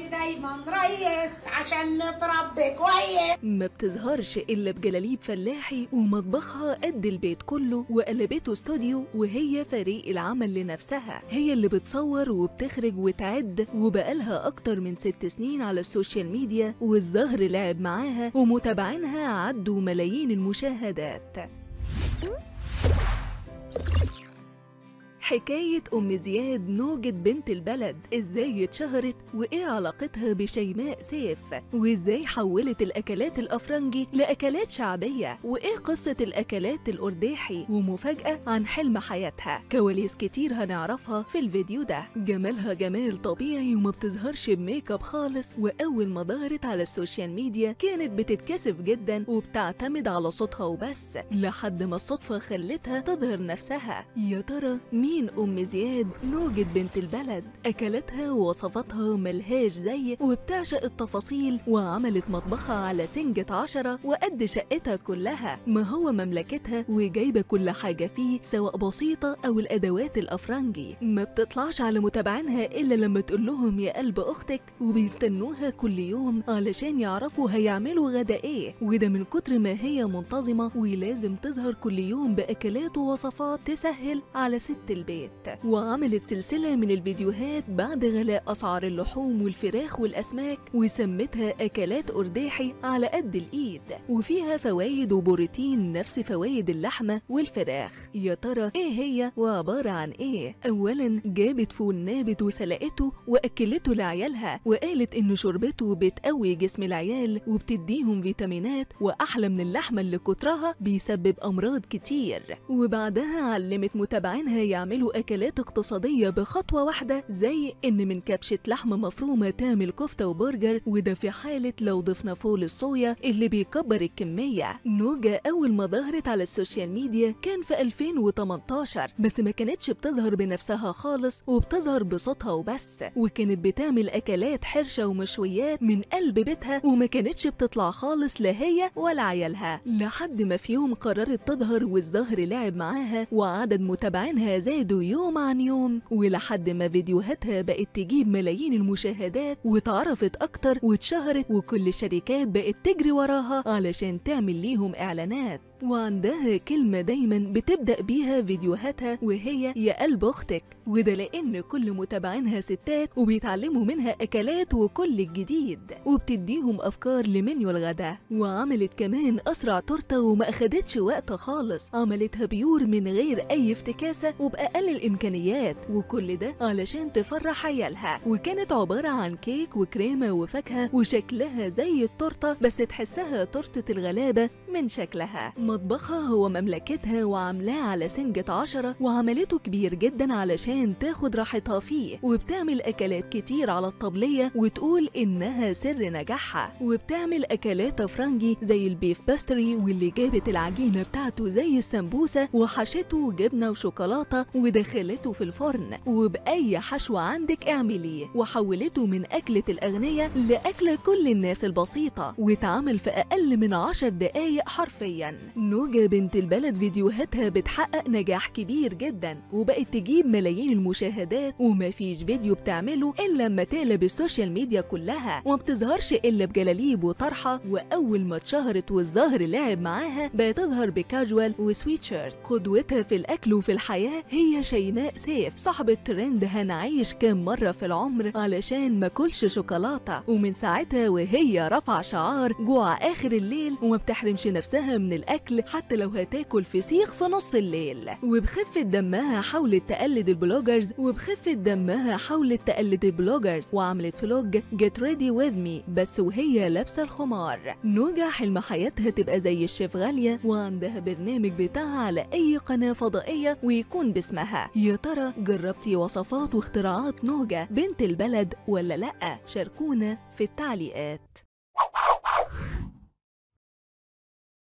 ادي دايما ريس عشان نتربي كويس. ما بتظهرش الا بجلاليب فلاحي ومطبخها قد البيت كله وقلبته استوديو، وهي فريق العمل لنفسها، هي اللي بتصور وبتخرج وتعد، وبقالها اكتر من 6 سنين على السوشيال ميديا، والزهر لعب معاها ومتابعينها عدوا ملايين المشاهدات. حكاية أم زياد نوجة بنت البلد، إزاي اتشهرت وإيه علاقتها بشيماء سيف، وإزاي حولت الأكلات الأفرنجي لأكلات شعبية، وإيه قصة الأكلات الأرداحي، ومفاجأة عن حلم حياتها. كواليس كتير هنعرفها في الفيديو ده. جمالها جمال طبيعي وما بتظهرش بميك اب خالص، وأول ما ظهرت على السوشيال ميديا كانت بتتكسف جدا وبتعتمد على صوتها وبس، لحد ما الصدفة خلتها تظهر نفسها. يا ترى مين أم زياد نوجة بنت البلد؟ أكلاتها ووصفاتها ملهاش زي، وبتعشق التفاصيل، وعملت مطبخها على سنجة 10 وقد شقتها كلها، ما هو مملكتها، وجايبة كل حاجة فيه سواء بسيطة أو الأدوات الأفرنجي. ما بتطلعش على متابعينها إلا لما تقول لهم يا قلب أختك، وبيستنوها كل يوم علشان يعرفوا هيعملوا غدا إيه، وده من كتر ما هي منتظمة، ولازم تظهر كل يوم بأكلات ووصفات تسهل على ست البيت. وعملت سلسلة من الفيديوهات بعد غلاء أسعار اللحوم والفراخ والأسماك، وسمتها أكلات أرداحي على قد الإيد، وفيها فوايد وبروتين نفس فوايد اللحمة والفراخ. يا ترى إيه هي وعبارة عن إيه؟ أولاً جابت فول نابت وسلقته وأكلته لعيالها، وقالت إن شربته بتقوي جسم العيال وبتديهم فيتامينات، وأحلى من اللحمة اللي كترها بيسبب أمراض كتير. وبعدها علمت متابعينها يعملوا أكلات اقتصادية بخطوة واحدة، زي إن من كبشة لحمة مفرومة تعمل كفتة وبرجر، وده في حالة لو ضفنا فول الصويا اللي بيكبر الكمية. نوجة أول ما ظهرت على السوشيال ميديا كان في 2018، بس ما كانتش بتظهر بنفسها خالص، وبتظهر بصوتها وبس، وكانت بتعمل أكلات حرشة ومشويات من قلب بيتها، وما كانتش بتطلع خالص لا هي ولا عيالها، لحد ما في يوم قررت تظهر والزهر لعب معاها، وعدد متابعينها زادوا يوم عن يوم، ولحد ما فيديوهاتها بقت تجيب ملايين المشاهدات، واتعرفت أكتر واتشهرت، وكل الشركات بقت تجري وراها علشان تعمل ليهم إعلانات. وعندها كلمة دايما بتبدأ بيها فيديوهاتها، وهي يا قلب أختك، وده لأن كل متابعينها ستات وبيتعلموا منها أكلات وكل الجديد، وبتديهم أفكار لمنيو الغداء. وعملت كمان أسرع تورتة وما أخدتش وقت خالص، عملتها بيور من غير أي افتكاسة وبأقل الإمكانيات، وكل ده علشان تفرح عيالها. وكانت عبارة عن كيك وكريمة وفاكهة، وشكلها زي التورتة بس تحسها تورتة الغلابة من شكلها. مطبخها هو مملكتها وعاملاه على سنجة 10، وعملته كبير جدا علشان تاخد راحتها فيه، وبتعمل أكلات كتير على الطبلية وتقول إنها سر نجاحها. وبتعمل أكلات أفرنجي زي البيف باستري، واللي جابت العجينة بتاعته زي السمبوسة وحشته جبنة وشوكولاتة ودخلته في الفرن، وبأي حشو عندك اعمليه، وحولته من أكلة الأغنياء لأكلة كل الناس البسيطة، واتعمل في أقل من 10 دقايق حرفيا. نوجة بنت البلد فيديوهاتها بتحقق نجاح كبير جدا، وبقت تجيب ملايين المشاهدات، ومفيش فيديو بتعمله إلا لما تقلب السوشيال ميديا كلها، وما بتظهرش إلا بجلاليب وطرحة. وأول ما اتشهرت والزهر لعب معاها بقت تظهر بكاجوال وسويت شيرت. قدوتها في الأكل وفي الحياة هي شيماء سيف، صاحبة ترند هنعيش كام مرة في العمر علشان ما كلش شوكولاتة، ومن ساعتها وهي رفع شعار جوع آخر الليل، وما بتحرمش نفسها من الأكل حتى لو هتاكل فسيخ في نص الليل. وبخفة دمها حاولت تقلد البلوجرز، وعملت فلوج Get Ready With Me بس وهي لابسة الخمار. نوجة حلم حياتها تبقى زي الشيف غالية، وعندها برنامج بتاعها على أي قناة فضائية ويكون باسمها. يا ترى جربتي وصفات واختراعات نوجة بنت البلد ولا لأ؟ شاركونا في التعليقات.